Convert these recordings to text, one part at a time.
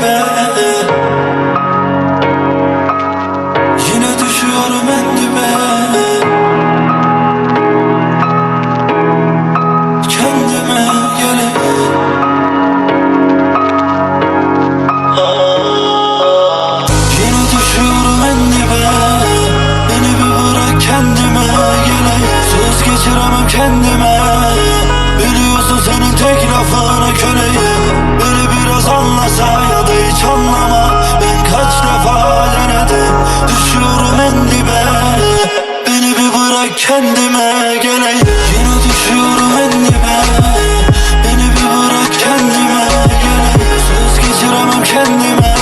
dibe. Yine düşüyorum en dibe. Kendime gelip yine düşüyorum en dibe. Beni bir bırak kendime gelip. Söz geçiremem kendime. Biliyorsun senin tek lafına köleyim. Beni biraz anlasa ya da hiç anlama. Ben kaç defa denedim. Düşüyorum en dibe. Beni bir bırak kendime geleyim. Yine düşüyorum en dibe. Beni bir bırak kendime geleyim. Söz geçiremem kendime.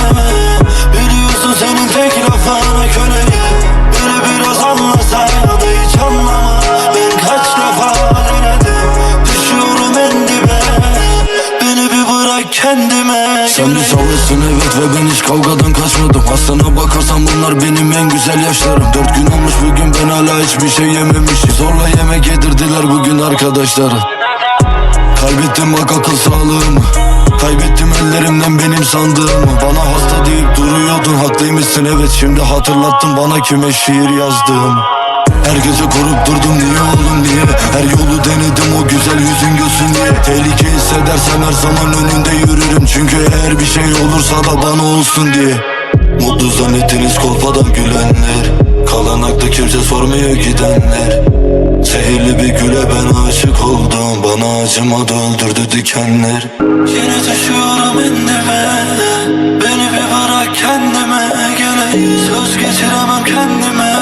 Biliyorsun senin tek lafına köleyim. Beni biraz anlasa ya da hiç anlama. Ben kaç defa denedim. Düşüyorum en dibe. Beni bir bırak kendime. Sen de sağlısın evet ve ben hiç kavgadan kaçmadım. Aslına bakarsan bunlar benim en güzel yaşlarım. 4 gün olmuş bugün ben hala hiçbir şey yememişim. Zorla yemek yedirdiler bugün arkadaşları. Kaybettim bak akıl sağlığımı. Kaybettim ellerimden benim sandığımı. Bana hasta deyip duruyordun, haklıymışsın evet. Şimdi hatırlattın bana kime şiir yazdığımı. Her gece korup durdum niye oğlum niye. Her yolu denedim o güzel yüzün gülsün diye. Tehlike hissedersem her zaman önünde yürürüm. Çünkü eğer bir şey olursa da bana olsun diye. Mutlu zannettiniz kolpadan gülenler. Kalan aklı kimse sormuyor gidenler. Zehirli bir güle ben aşık oldum. Bana acımadı öldürdü dikenler. Yine düşüyorum en dibe. Beni bir bırak kendime geleyim. Söz geçiremem kendime.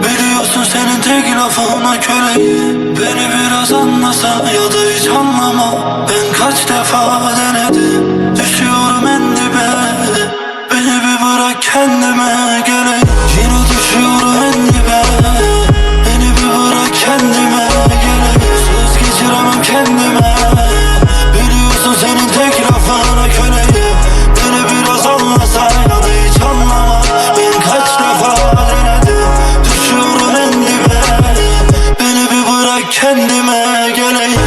Biliyorsun senin tek lafına köleyim. Beni biraz anlasa ya da hiç anlama. Ben kaç defa denedim. Düşüyorum en dibe. Beni bir bırak kendime geleyim. Yine düşüyorum en dibe. Beni bir bırak kendime geleyim. Söz geçiremem kendime. Biliyorsun senin tek lafına köleyim. Beni biraz anlasa ya da hiç anlama. Ben kaç defa denedim. Düşüyorum en dibe. Beni bir bırak kendime geleyim.